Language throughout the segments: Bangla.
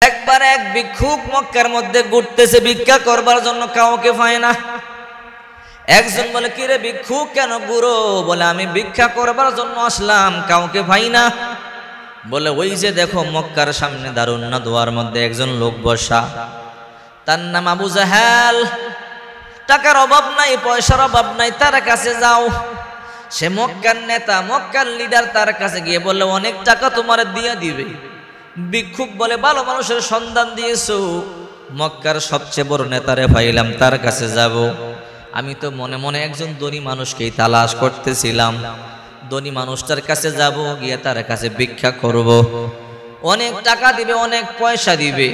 একবার এক ভিক্ষুক মক্কার মধ্যে ঘুরতেছে, ভিক্ষা করবার জন্য কাউকে পায় না। একজন বলে, কি রে ভিক্ষুক কেন ঘুরো? বলে, আমি ভিক্ষা করবার জন্য আসলাম, কাউকে পাই না। বলে, ওই যে দেখো মক্কার সামনে দারুন নাদওয়ার মধ্যে একজন লোক বসা, তার নাম আবু জাহেল। টাকার অভাব নাই, পয়সার অভাব নাই, তার কাছে যাও। সে মক্কার নেতা, মক্কার লিডার। তার কাছে গিয়ে বললে, অনেক টাকা তোমার দিয়ে দিবে। ভিক্ষুক বলে, ভালো মানুষের সন্ধান দিয়েছো, মক্কার সবচেয়ে বড় নেতারে পাইলাম, তার কাছে যাব। আমি তো মনে মনে একজন ধনী মানুষকেই তালাশ করতেছিলাম, ধনী মানুষটার কাছে যাব, গিয়ে তার কাছে ভিক্ষা করব। অনেক টাকা দিবে, অনেক পয়সা দিবে।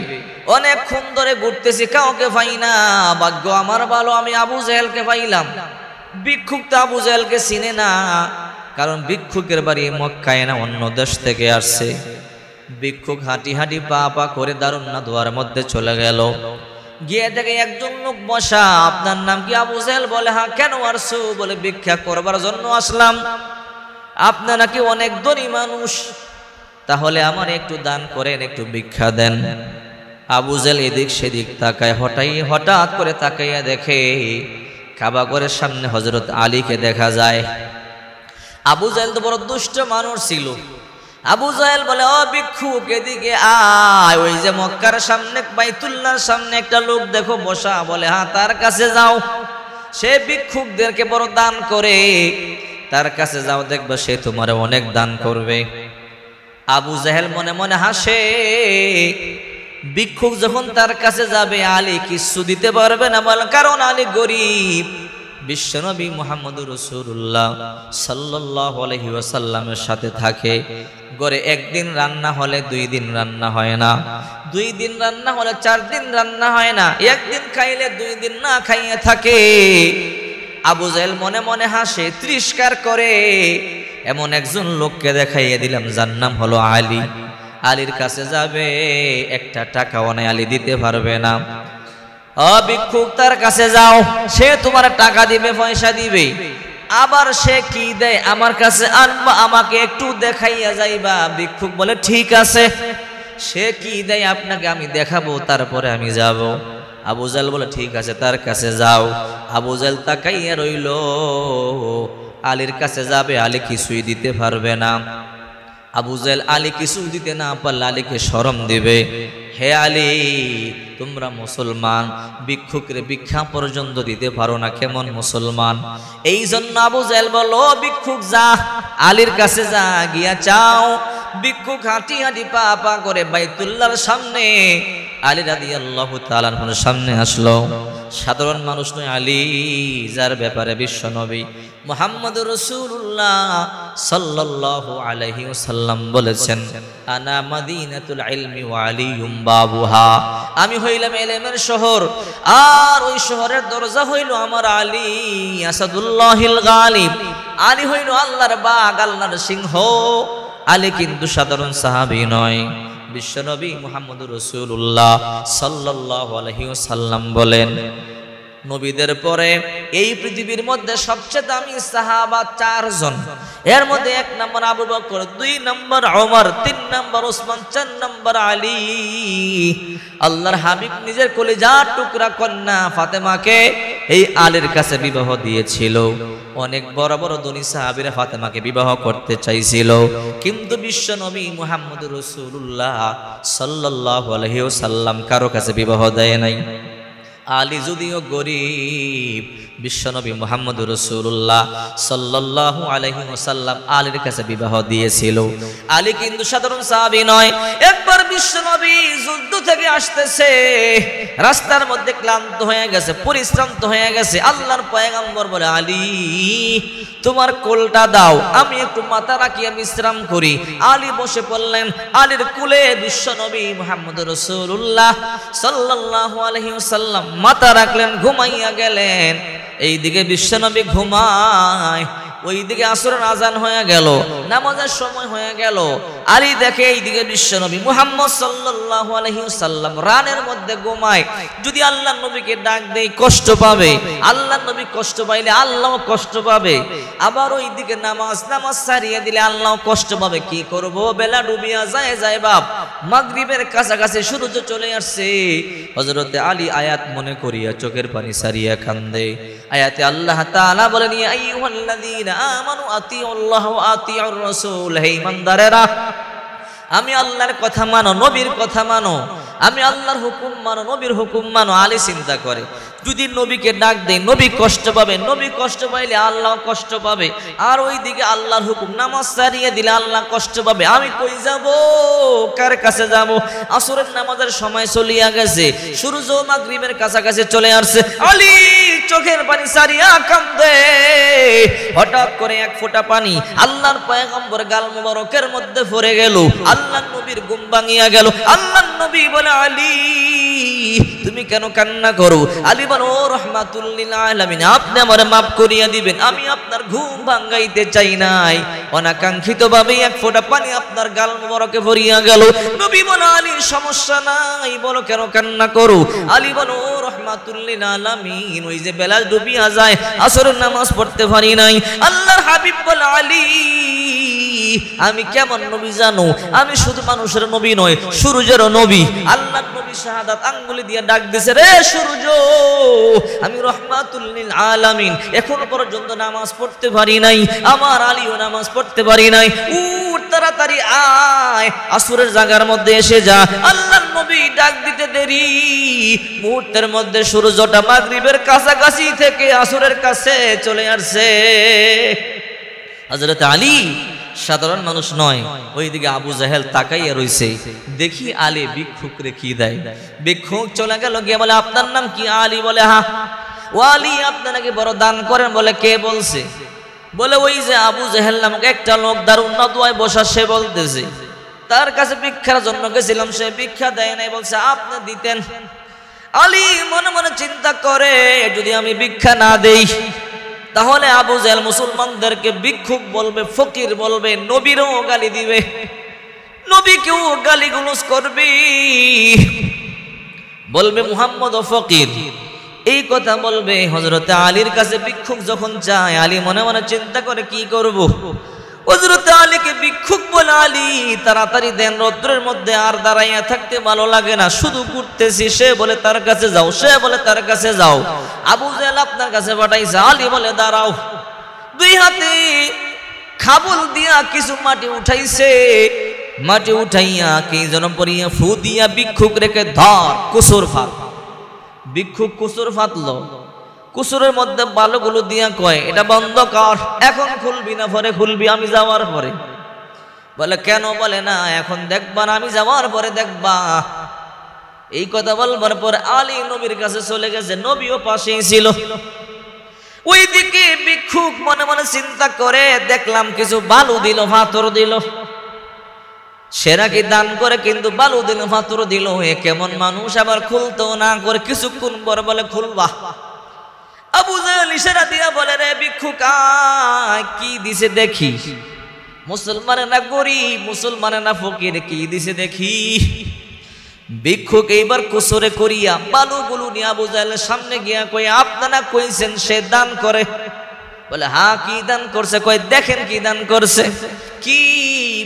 অনেকক্ষণ ধরে ঘুরতেছি, কাউকে পাই না। ভাগ্য আমার ভালো, আমি আবু জাহেলকে পাইলাম। ভিক্ষুক তো আবু জাহেলকে চিনে না, কারণ ভিক্ষুকের বাড়ি মক্কায় না, অন্য দেশ থেকে আসছে। ভিক্ষুক হাঁটি হাঁটি পা পা করে দারুন নাদওয়ার মধ্যে চলে গেল। গিয়ে দেখে একজন লোক বসা। আপনার নাম কি? আবু জাহেল। বলে, হ্যাঁ, কেন আসছো? বলে, ভিক্ষা করবার জন্য আসলাম। আপনারা কি অনেক ধনী মানুষ, তাহলে আমার একটু দান করেন, একটু ভিক্ষা দেন। আবু জাহেল এদিক সেদিক তাকায়, হঠাৎ করে তাকাইয়া দেখে কাবা ঘরের সামনে হযরত আলীকে দেখা যায়। আবু জাহেল তো বড় দুষ্ট মানুষ ছিল। আবু জাহেল বলে, ও ভিক্ষুক, এদিকে আয়। ওই যে মক্কার সামনে বাইতুল্লাহর সামনে একটা লোক দেখো বসা। বলে, হ্যাঁ, তার কাছে যাও। সে ভিক্ষুকদেরকে বড় দান করে, তার কাছে যাও, দেখবে সে তোমার অনেক দান করবে। আবু জাহেল মনে মনে হাসে। ভিক্ষুক যখন তার কাছে যাবে, আলী কিছু দিতে পারবে না, বলে, কারণ আলী গরিব। বিশ্বনবী মুহাম্মদুর রাসূলুল্লাহ সাল্লাল্লাহু আলাইহি ওয়াসাল্লামের সাথে থাকে। ঘরে একদিন রান্না হলে 2 দিন রান্না হয় না, 2 দিন রান্না হলে 4 দিন রান্না হয় না, একদিন খাইলে 2 দিন না খাইয়ে থাকে। আবু জাহেল মনে মনে হাসে, তিরস্কার করে। এমন একজন লোককে দেখাইয়ে দিলাম, যার নাম হলো আলী। আলীর কাছে যাবে, একটা টাকাও নাই, আলী দিতে পারবে না। ভিক্ষুক, তার কাছে যাও, সে তোমার টাকা দিবে, পয়সা দিবে। আবার সে কি দেয় আমার কাছে আনবা, আমাকে একটু দেখাইয়া যাইবা। ভিক্ষুক বলে, ঠিক আছে। সে কি দেয় আপনাকে আমি দেখাবো, তারপরে আমি যাব। আবু জাহেল বলে, ঠিক আছে, তার কাছে যাও। আবু জাহেল তাকাইয়া রইল। আলীর কাছে যাবে, আলী কিছুই দিতে পারবে না। আবু জাহেল আলী কিছু দিতে না পারলে আলীকে শরম দিবে। হে আলী, তোমরা মুসলমান, ভিক্ষুকের ভিক্ষা পর্যন্ত দিতে পারো না, কেমন মুসলমান? এই জন্য আবু জাহেল বলল, ভিক্ষুক যা, আলীর কাছে যা, গিয়া চাও। ভিক্ষুক হাঁটি হাঁটি পা পা করে বাইতুল্লাহর সামনে আলী রাদিয়াল্লাহু তাআলা আনহুর সামনে আসলো। সাধারণ মানুষ নয়, আলী, যার ব্যাপারে বিশ্বনবী মুহাম্মদুর রাসূলুল্লাহ সাল্লাল্লাহু আলাইহি ওয়াসাল্লাম বলেছেন, আনা মাদিনাতুল ইলমি ওয়া আলিয়ুম বাবুহা। আমি হইলাম ইলমের শহর, আর ওই শহরের দরজা হইল আমার আলী, আসাদুল্লাহিল গালিব। আলী হইল আল্লাহর বাগ, আল্লাহর সিংহ। আলী কিন্তু সাধারণ সাহাবী নয়। বিশ্বনবী মুহাম্মদুর রাসূলুল্লাহ সাল্লাল্লাহু আলাইহি ওয়াসাল্লাম বলেন, নবীদের পরে এই পৃথিবীর মধ্যে সবচেয়ে দামি সাহাবা 4 জন। এর মধ্যে 1 নম্বর আবু বকর, 2 নম্বর ওমর, 3 নম্বর ওসমান, 4 নম্বর আলী। আল্লাহর হাবিব নিজের কলিজার টুকরা কন্যা ফাতেমাকে এই আলীর কাছে বিবাহ দিয়েছিল। অনেক বড় বড় ধনী সাহাবীরা ফাতেমাকে বিবাহ করতে চাইছিল, কিন্তু বিশ্বনবী মুহাম্মদুর রাসূলুল্লাহ সাল্লাল্লাহু আলাইহি ওয়াসাল্লাম কারো কাছে বিবাহ দেয় নাই। আলী যদিও গরিব, বিশ্বনবী মুহাম্মদুর রাসূলুল্লাহ সাল্লাল্লাহু আলাইহি ওয়াসাল্লাম আলীর কাছে বিবাহ দিয়েছিল। আলী কিন্তু সাধারণ সাহাবী নয়। একবার বিশ্বনবী যুদ্ধ থেকে আসতেছে, রাস্তার মধ্যে ক্লান্ত হয়ে গেছে, পরিশ্রান্ত হয়ে গেছে। আল্লাহর পয়গম্বর বলে, আলী, তোমার কোলটা দাও, আমি একটু মাথা রাখিয়া বিশ্রাম করি। আলী বসে পড়লেন। আলীর কোলে বিশ্বনবী মুহাম্মদুর রাসূলুল্লাহ সাল্লাল্লাহু আলাইহি ওয়াসাল্লাম মাথা রাখলেন, ঘুমাইয়া গেলেন। এইদিকে বিশ্বনবী ঘুমায়, ওইদিকে আসরের আজান হয়ে গেল, নামাজের সময় হয়ে গেল। আলী দেখে এইদিকে বিশ্বনবী মুহাম্মদ সাল্লাল্লাহু আলাইহি ওয়াসাল্লাম রানের মধ্যে ঘুমায়। যদি আল্লাহর নবীকে ডাক দেই কষ্ট পাবে, আল্লাহর নবী কষ্ট পাইলে আল্লাহও কষ্ট পাবে। আবার ওইদিকে নামাজ ছাড়িয়ে দিলে আল্লাহও কষ্ট পাবে। কি করব? বেলা ডুবিয়া যায় বাপ, মাগরিবের কাছাকাছি সূর্য চলে আসছে। হযরতে আলী আয়াত মনে করিয়া চোখের পানি সারিয়া কান্দে। আয়াতে আল্লাহ তাআলা বলেন, ইয়া আইয়ুহাল্লাযীনা আমানু আতিউল্লাহ ওয়া আতিউর রাসূল, হে ঈমানদারেরা আমি আল্লাহর কথা মানো, নবীর কথা মানো, আমি আল্লাহর হুকুম মানো, নবীর হুকুম মানো। আলী চিন্তা করে, যদি নবীকে ডাক দেই নবী কষ্ট পাবে, নবী কষ্ট পাইলে আল্লাহ কষ্ট পাবে। আর ওইদিকে আল্লাহর হুকুম নামাজ ছাড়িয়ে দিলে আল্লাহ কষ্ট পাবে। আমি কই যাব? কার কাছে যাব? আসরের নামাজের সময় চলিয়া গেছে, সূর্য মাগরিবের কাছাকাছি চলে আসছে। আলী চোখের পানি সারিয়া কান্দে। হঠাৎ করে এক ফোঁটা পানি আল্লাহর পয়গম্বর গাল মুবারকের মধ্যে পড়ে গেল। আল্লাহর নবীর ঘুম ভাঙিয়া গেল। আল্লাহর নবী বলে, আলী তুমি কেন কান্না করো? আলী বলে, ও রাহমাতুল লিল আলামিন, আপনি আমারে maaf করিয়া দিবেন, আমি আপনার ঘুম ভাঙাইতে চাই নাই। অনাকাঙ্ক্ষিতভাবে এক ফোঁটা পানি আপনার গাল মুবারকে পড়িয়া গেল। নবী বলে, আলী সমস্যা নাই, বলো কেন কান্না করো? আলী বলে, ও রাহমাতুল লিল আলামিন, ওই যে বেলা ডুবিয়া যায়, আসরের নামাজ পড়তে পারি নাই। আল্লাহর হাবিব বলে, আলী আমি কেমন নবী জানো? আমি শুধু মানুষের নবী নয়, সূর্যেরও নবী। আল্লাহর নবী শাহাদাত আঙ্গুলি দিয়ে ডাক দিছে, রে সূর্য, আমি রাহমাতুল লিল আলামিন এখনো পর্যন্ত নামাজ পড়তে পারি নাই, আমার আলীও নামাজ পড়তে পারি নাই। উঠ তাড়াতাড়ি আয়, আসরের জায়গার মধ্যে এসে যা। আল্লাহর নবী ডাক দিতে দেরি, মুহূর্তের মধ্যে সূর্যটা মাগরিবের কাছাকাছি থেকে আসরের কাছে চলে আসছে। হযরত আলী সাধারণ মানুষ নয়। ওইদিকে আবু জাহেল তাকাইয়া রইছে, দেখি আলী ভিক্ষুকরে কি দেয়। ভিক্ষুক চলে গেল, গিয়ে বলে, আপনার নাম কি? আলী বলে, হ্যাঁ। ও আলী, আপনি নাকি বড় দান করেন। বলে, কে বলছে? বলে, ওই যে আবু জাহেল নামক একটা লোক দারুন নাদুয়ায় বসা, সে বলতেছে। তার কাছে ভিক্ষার জন্য গেছিলাম, সে ভিক্ষা দেয় নাই, বলছে আপনি দিতেন। আলী মনে মনে চিন্তা করে, যদি আমি ভিক্ষা না দেই তাহলে আবু জাহেল মুসলমানদেরকে ভিক্ষুক বলবে, ফকির বলবে, নবীরও গালি দিবে, নবীকেও গালিগুলোজ করবে, বলবে মুহাম্মদ ও ফকির, এই কথা বলবে। হযরতে আলীর কাছে ভিক্ষুক যখন যায়, আলী মনে মনে চিন্তা করে, কি করব? হযরতে আলীকে ভিক্ষুক বলে, আলী তাড়াতাড়ি দেন, রৌদ্রের মধ্যে আর দাঁড়াইয়া থাকতে ভালো লাগে না, শুধু ঘুরতেছি। সে বলে তার কাছে যাও, সে বলে তার কাছে যাও। আবু জাহেল আপনার কাছে পাঠাইছে। আলী বলে, দাঁড়াও। দুই হাতে খাবল দিয়া কিছু মাটি উঠাইছে, মাটি উঠাইয়া কি যেন পরিয়া ফু দিয়া ভিক্ষুক রেখে ধর কুসুর ফাত। ভিক্ষুক কুসুর ফাতলো, কুসুরের মধ্যে বালুগুলো দিয়া কয়, এটা বন্ধ কর, এখন খুলবি না, পরে খুলবি, আমি যাওয়ার পরে। বলে, কেন? বলে, না এখন দেখবা না, আমি যাওয়ার পরে দেখবা। এই কথা বলবার পর আলী নবীর কাছে চলে গেছে, নবীও পাশেই ছিল। ওইদিকে ভিক্ষুক মনে মনে চিন্তা করে, দেখলাম কিছু বালু দিল, পাথর দিল, সেরা কি দান করে, কিন্তু বালু দিল, পাথর দিল, এ কেমন মানুষ? আবার খুলতো না করে কিছুক্ষণ পর বলে, খুলবা। আবু জাহেল ইশারা দিয়া বলে, রে ভিক্ষুক আয়, কি দিছে দেখি। মুসলমানে না গরিব, মুসলমানে না ফকির, কি দিছে দেখি। ভিক্ষুক এইবার কুসরে করিয়া বালুগুলো নিয়ে আবু জাহেলের সামনে গিয়া কই, আপনারা কইছেন সে দান করে? বলে, হ্যাঁ, কি দান করছে? কই, দেখেন কি দান করছে। কি?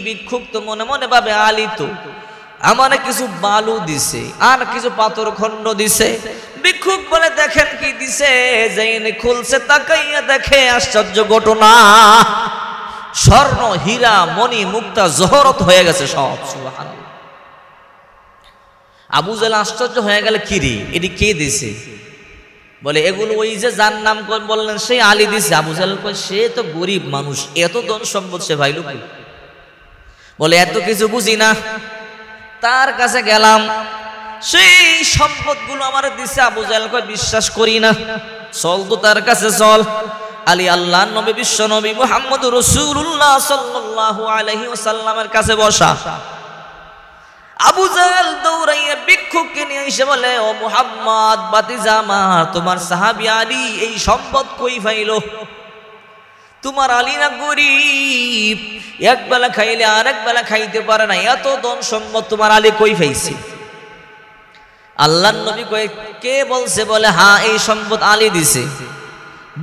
ভিক্ষুক তো মনে মনে ভাবে, আলী তো আমার কিছু বালু দিছে আর কিছু পাথর খণ্ড দিছে। ভিক্ষুক বলে, দেখেন কি দিছে। যাইনি খুলছে, তাকাইয়া দেখে আশ্চর্য ঘটনা, স্বর্ণ, হীরা, মণি, মুক্তা, জহরত হয়ে গেছে সব। সুবহানাল্লাহ। আবু জাহেল আশ্চর্য হয়ে গেল, কি রে, এটি কে দিছে? বলে, এগুলো ওই যে যার নাম বললেন সেই আলী দিছে। আবু জাহেল কয়, সে তো গরিব মানুষ, এত ধন সম্পদ সে ভাইলু। বলে, এত কিছু বুঝি না, তার কাছে গেলাম, সেই সম্পদগুলো আমার দিছে। আবু জাহেল কয়, বিশ্বাস করি না, চল তো তার কাছে চল। আলী আল্লাহর নবী, বিশ্ব নবী মুহাম্মদুর রাসূলুল্লাহ সাল্লাল্লাহু আলাইহি ওয়াসাল্লামের কাছে বসা। আবু জাহেল দৌড়াইয়া ভিক্ষুককে নিয়ে এসে বলে, ও মুহাম্মদ ভাতিজা আমার, তোমার সাহাবী আলী এই সম্পদ কই পাইল? তোমার আলী না গরিব, এক বেলা খাইলে আরেক বেলা খাইতে পারে না, এত ধন সম্পদ তোমার আলী কই পাইছে? আল্লাহর নবী কয় কে বলছে? বলে হ্যাঁ এই সম্পদ আলী দিছে।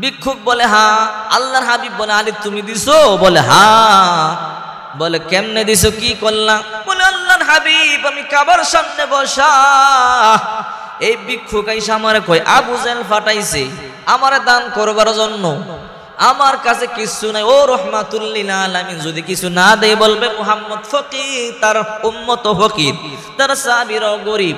ভিক্ষুক বলে হ্যাঁ। আল্লাহর হাবিব বলে আলী তুমি দিছো? বলে হ্যাঁ। বলে কেমনে দিছো, কি করলা? বলে আল্লাহর হাবিব আমি কাবার সামনে বসা, এই ভিক্ষুক আইসা আমারে কয় আবু জেহেল ফাটাইছে আমারে দান করবার জন্য, আমার কাছে কিছু নাই। ও রহমাতুল লিল আলামিন যদি কিছু না দেয় বলবে মুহাম্মদ ফকির, তার উম্মত ফকির, তার সাহাবীরা গরিব,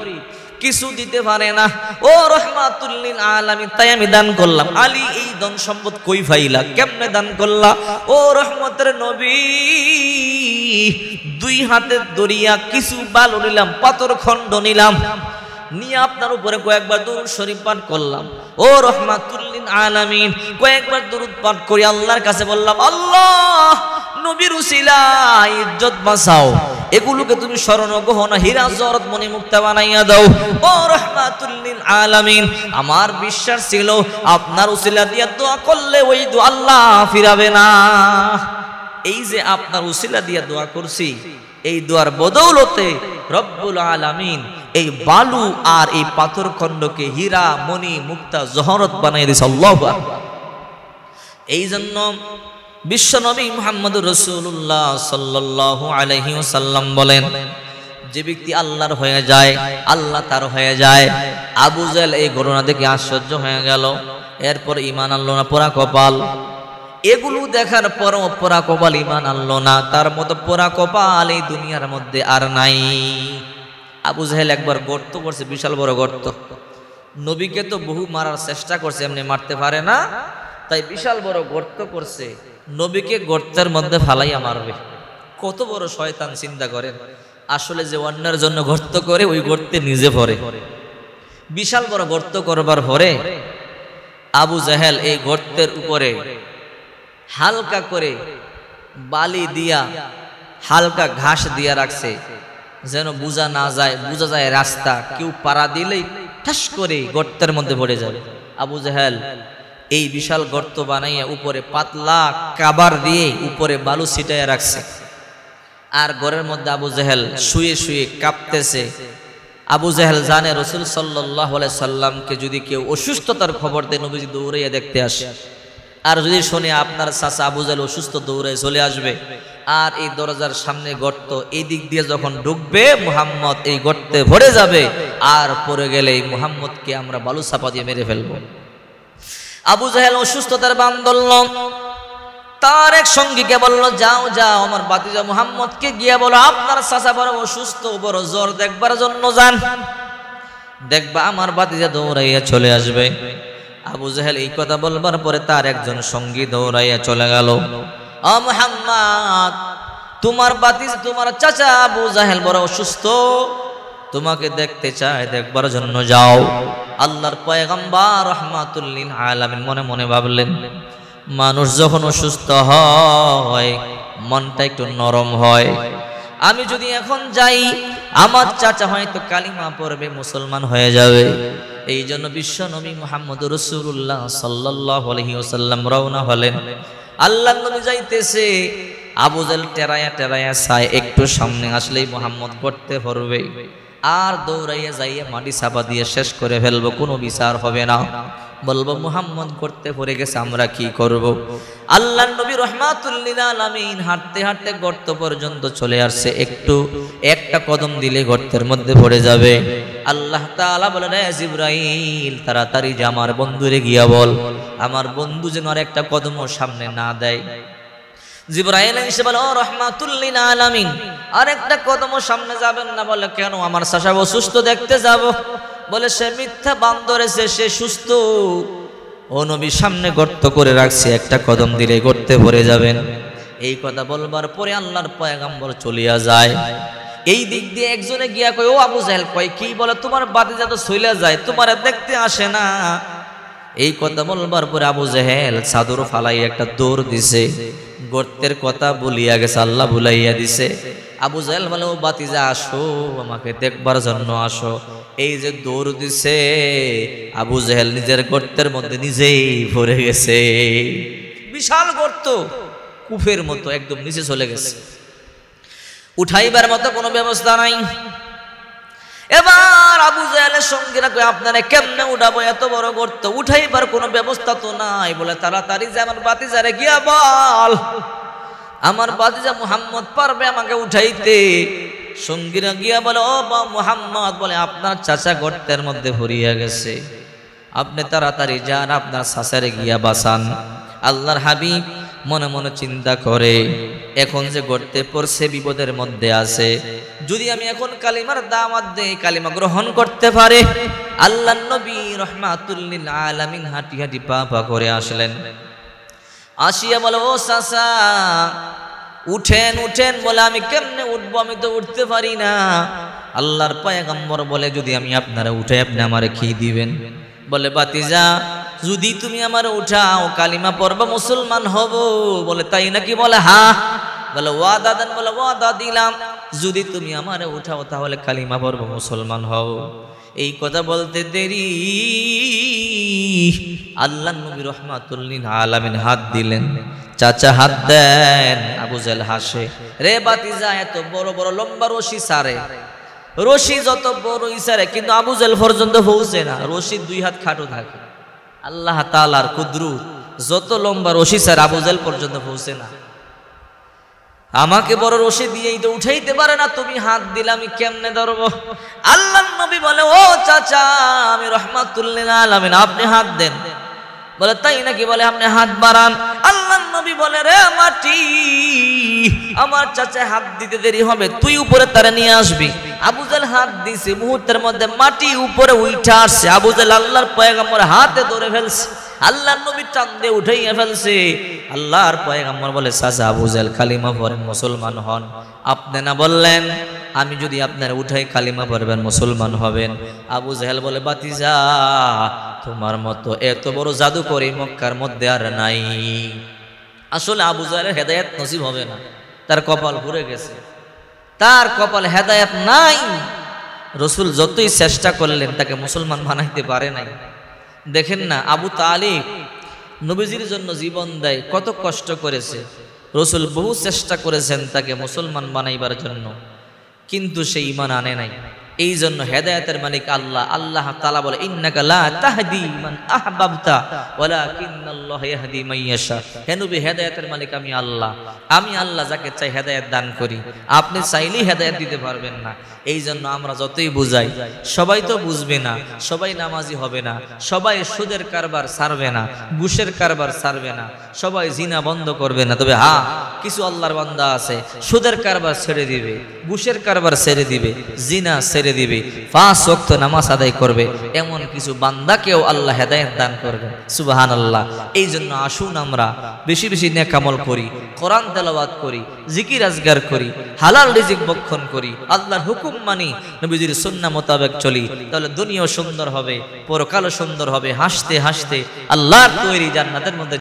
কিছু দিতে পারে না। ও রহমাতুল লিল আলামিন তাই আমি দান করলাম। আলী এই ধন সম্পদ কই পাইলা, কেমনে দান করলা? ও রহমতের নবী দুই হাতে দরিয়া কিছু বালু নিলাম, পাথর খণ্ড নিলাম, নিয়ে আপনার উপরে কয়েকবার দুরূদ শরীফ পাঠ করলাম। ও রহমাতুল লিল আলামিন কয়েকবার দুরূদ পাঠ করি আল্লাহর কাছে বললাম আল্লাহ নবীর উসিলায় ইজ্জত বাঁচাও, এগুলোকে তুমি স্বর্ণ গহনা হীরা জহরত মণি মুক্তা বানাইয়া দাও। ও রহমাতুল লিল আলামিন আমার বিশ্বাস ছিল আপনার উসিলা দিয়ে দোয়া করলে ওই দোয়া আল্লাহ ফিরাবে না। এই যে আপনার উসিলা দিয়ে দোয়া করছি, এই দোয়ার বদৌলতে রব্বুল আলামিন এই বালু আর এই পাথর খণ্ডকে হীরা মণি মুক্তা জহরত বানাই দিয়েছে। আল্লাহু আকবার। এই জন্য বিশ্বনবী মুহাম্মদুর রাসূলুল্লাহ সাল্লাল্লাহু আলাইহি ওয়াসাল্লাম বলেন যে ব্যক্তি আল্লাহর হয়ে যায় আল্লাহ তার হয়ে যায়। আবু জেহেল এই ঘটনা দেখে আশ্চর্য হয়ে গেল, এরপর ঈমান আনলো না, পোড়া কপাল। এগুলো দেখার পরও পোড়া কপাল ঈমান আনলো না, তার মতো পোড়া কপাল এই দুনিয়ার মধ্যে আর নাই। আবু জেহেল একবার গর্ত করছে, বিশাল বড় গর্ত। নবীকে তো বহু মারার চেষ্টা করছে, এমনি মারতে পারে না, তাই বিশাল বড় গর্ত করছে, নবীকে গর্তের মধ্যে ফালাইয়া মারবে। কত বড় শয়তান চিন্তা করেন। আসলে যে অন্যের জন্য গর্ত করে ওই গর্তে নিজে পড়ে। বিশাল বড় গর্ত করবার পরে আবু জেহেল এই গর্তের উপরে হালকা করে বালি দিয়া হালকা ঘাস দিয়া রাখছে, যেন বোঝা না যায়, বোঝা যায় রাস্তা, কেউ পাড়া দিলেই ঠাস করে গর্তের মধ্যে পড়ে যাবে। আবু জেহেল এই বিশাল গর্ত বানাইয়া উপরে পাতলা কাবার দিয়ে উপরে বালু ছিটাইয়া রাখছে, আর ঘরের মধ্যে আবু জেহেল শুয়ে শুয়ে কাঁপতেছে। আবু জেহেল জানে রাসূল সাল্লাল্লাহু আলাইহি সাল্লামকে যদি কেউ অসুস্থতার খবর দেয় নবীজি দৌড়াইয়া দেখতে আসে, আর যদি শুনে আপনার চাচা আবু জেহেল অসুস্থ দৌড়ায় চলে আসবে। আর এই দরজার সামনে গর্ত, এই দিক দিয়ে যখন ঢুকবে মুহাম্মদ এই গর্তে ভরে যাবে, আর পড়ে গেলে মুহাম্মদকে আমরা বালু চাপা দিয়ে মেরে ফেলবো। আবু জেহেল অসুস্থতার বান ধরল, তার এক সঙ্গীকে বলল যাও যাও আমার ভাতিজা মুহাম্মদকে গিয়ে বলো আপনার চাচা বড় অসুস্থ, বড় জ্বর, দেখবার জন্য যান, দেখবা আমার ভাতিজা দৌড়াইয়া চলে আসবে। আবু জেহেল এই কথা বলবার পরে তার একজন সঙ্গী দৌড়াইয়া চলে গেল। ও মুহাম্মদ তোমার ভাতিজা, তোমার চাচা আবু জেহেল বড় অসুস্থ, তোমাকে দেখতে চায়, দেখবার জন্য যাও। আল্লাহর পয়গম্বর রাহমাতুল লিল আলামিন মনে মনে ভাবলেন মানুষ যখন অসুস্থ হয় মনটা একটু নরম হয়, আমি যদি এখন যাই আমার চাচা হয়তো কালিমা পড়বে, মুসলমান হয়ে যাবে। এই জন্য বিশ্ব নবী মুহাম্মদুর রাসূলুল্লাহ সাল্লাল্লাহু আলাইহি ওয়াসাল্লাম রওনা হলেন। আল্লাহর নবী যাইতেছে, আবু জেহেল টেরায়া টেরায়া চায় একটু সামনে আসলেই মুহাম্মদ করতে পড়বে, আর দৌড়াইয়া যাইয়া মাটি চাপা দিয়ে শেষ করে ফেলবো, কোনো বিচার হবে না। বলবো মুহাম্মদ করতে পড়ে গেছে, আমরা কি করব? আল্লাহর নবী রাহমাতুল লিল আলামিন হাঁটতে হাঁটতে গর্ত পর্যন্ত চলে আসছে, একটু একটা কদম দিলে গর্তের মধ্যে পড়ে যাবে। আল্লাহ তাআলা বলেন হে জিবরাইল তাড়াতাড়ি যা আমার বন্ধুরে গিয়া বল আমার বন্ধু যেন আর একটা কদমও সামনে না দেয়। জিবরাইল এসে বলে ও রাহমাতুল লিল আলামিন আরেকটা কদমও সামনে যাবেন না। বলে কেন? আমার চাচা অসুস্থ দেখতে যাব। বলে সে মিথ্যা বান ধরেছে, সে সুস্থ। ও নবী সামনে গর্ত করে রাখছে, একটা কদম দিলে গর্তে ভরে যাবেন। এই কথা বলবার পরে আল্লাহর পয়গম্বর চলিয়া যায়। এই দিক দিয়ে একজনে গিয়া কয় ও আবু জেহেল, কয় কি? বলে তোমার ভাতিজা তো চলে যায়, তোমার দেখতে আসে না। এই কথা বলবার পরে আবু জেহেল চাদর ফালাই একটা দৌড় দিছে, গর্তের কথা বলিয়া গেছে, আল্লাহ ভুলাইয়া দিছে। আবু জেহেল বলে ও ভাতিজা আসো, আমাকে দেখবার জন্য আসো। এই যে দৌড় দিছে, আবু জেহেল নিজের গর্তের মধ্যে নিজেই পড়ে গেছে। বিশাল গর্ত, কূপের মতো একদম নিচে চলে গেছে, উঠাইবার মতো কোনো ব্যবস্থা নাই। এবার আবু জাহেলের সঙ্গীরা কয় আপনারা কেমনে উঠাবো, এত বড় গর্ত, উঠাইবার কোনো ব্যবস্থা তো নাই। বলে তাড়াতাড়ি যে আমার বাতিজারে গিয়া বল, আমার বাতিজা মুহাম্মদ পারবে আমাকে উঠাইতে। সঙ্গীরা গিয়া বলে ও মুহাম্মদ, বলে আপনার চাচা গর্তের মধ্যে ভরিয়া গেছে, আপনি তাড়াতাড়ি যান, আপনার চাচারে গিয়া বাঁচান। আল্লাহর হাবিব মনে মনে চিন্তা করে, এখন যে গর্তে পড়ছে বিপদের মধ্যে আছে, যদি আমি এখন কালিমার দাওয়াত দেই, কালিমা গ্রহণ করতে পারে। আল্লাহর নবী রাহমাতুল লিল আলামিন হাঁটি হাঁটি পা পা করে আসলেন। আসিয়া বলে ও চাচা উঠেন উঠেন। বলে আমি কেমনে উঠবো, আমি তো উঠতে পারি না। আল্লাহর পয়গম্বর বলে যদি আমি আপনারা উঠে আপনি আমারে কি দিবেন? বলে বাতিজা যদি তুমি আমার উঠাও কালিমা পড়বা, মুসলমান হব। বলে তাই নাকি? বলে হ্যাঁ। বলে ওয়াদা দেন? বলে ওয়াদা দিলাম, যদি তুমি আমারে উঠাও তাহলে কালিমা পড়বা, মুসলমান হব। এই কথা বলতে দেরি আল্লাহ নবী রাহমাতুল লিল আলামিন হাত দিলেন। চাচা হাত দেন, আবু জাহেল হাসে, রে বাতিজা এত বড় বড় লম্বা রশি সারে, রশি যত বড় ইসারে কিন্তু আবু জাহেল পর্যন্ত পৌঁছে না, রশি 2 হাত খাটো থাকে। আল্লাহ তাআলার কুদরত, যত লম্বা রশি সারে আবু জাহেল পর্যন্ত পৌঁছে না। আমাকে বড় রশি দিয়েই তো উঠাইতে পারে না, তুমি হাত দিলে আমি কেমনে ধরবো? আল্লাহর নবী বলে ও চাচা আমি রাহমাতুল লিল আলামিন, আপনি হাত দেন। বলে তাই নাকি? বলে আপনি হাত বাড়ান। আল্লাহর নবী বলে রে মাটি, আমার চাচা হাত দিতে দেরি হবে, তুই উপরে তারে নিয়ে আসবি। আবু জাহেল হাত দিছে, মুহূর্তের মধ্যে মাটি উপরে উঠে আসছে। আবু জাহেল আল্লাহর পয়গম্বর হাতে ধরে ফেলছে, আল্লাহর নবী টান দিয়ে উঠাইয়া ফেলছে। আল্লাহর পয়গম্বর বলে চাচা আবু জাহেল কালিমা পড়েন, মুসলমান হন। আপনি না বললেন আমি যদি আপনার উঠাই কালিমা পড়বেন মুসলমান হবেন? আবু জাহেল বলে বাতিজা তোমার মতো এত বড় জাদুকরী মক্কার মধ্যে আর নাই। আসলে আবু জাহেলের হেদায়েত নসিব হবে না, তার কপাল পুড়ে গেছে, তার কপাল হেদায়েত নাই। রসুল যতই চেষ্টা করলেন তাকে মুসলমান বানাইতে পারে নাই। দেখেন না আবু তালিব নবীজির জন্য জীবন দেয়, কত কষ্ট করেছে। রসুল বহু চেষ্টা করেছেন তাকে মুসলমান বানাইবার জন্য, কিন্তু সে ঈমান আনে নাই। এই জন্য হেদায়েতের মালিক আল্লাহ। আল্লাহ তাআলা বলে ইন্নাকা লা তাহদি মান আহবাবতা ওয়ালাকিন্নাল্লাহু ইয়াহদি মান ইয়াশা। হে নবী হেদায়েতের মালিক আমি আল্লাহ, আমি আল্লাহ যাকে চাই হেদায়েত দান করি, আপনি চাইলেই হেদায়েত দিতে পারবেন না। এই জন্য আমরা যতই বুঝাই সবাই তো বুঝবে না, সবাই নামাজি হবে না, সবাই সুদের কারবার ছাড়বে না, ঘুষের কারবার ছাড়বে না, সবাই জিনা বন্ধ করবে না। তবে হ্যাঁ কিছু আল্লাহর বান্দা আছে সুদের কারবার ছেড়ে দিবে, ঘুষের কারবার ছেড়ে দিবে, জিনা ছেড়ে দিবে, 5 ওয়াক্ত নামাজ আদায় করবে, এমন কিছু বান্দাকেও আল্লাহ হেদায়েত দান করবে। সুবহানাল্লাহ। এই জন্য আসুন আমরা বেশি বেশি নেক আমল করি, কোরআন তেলাওয়াত করি, জিকির আজগার করি, হালাল রিজিক ভক্ষণ করি, আল্লাহর হুকুম মানি, নবীজির সুন্নাহ মোতাবেক চলি, তাহলে দুনিয়াও সুন্দর হবে, পরকালও সুন্দর হবে। হাসতে হাসতে আল্লাহর তৈরি জান্নাতের মধ্যে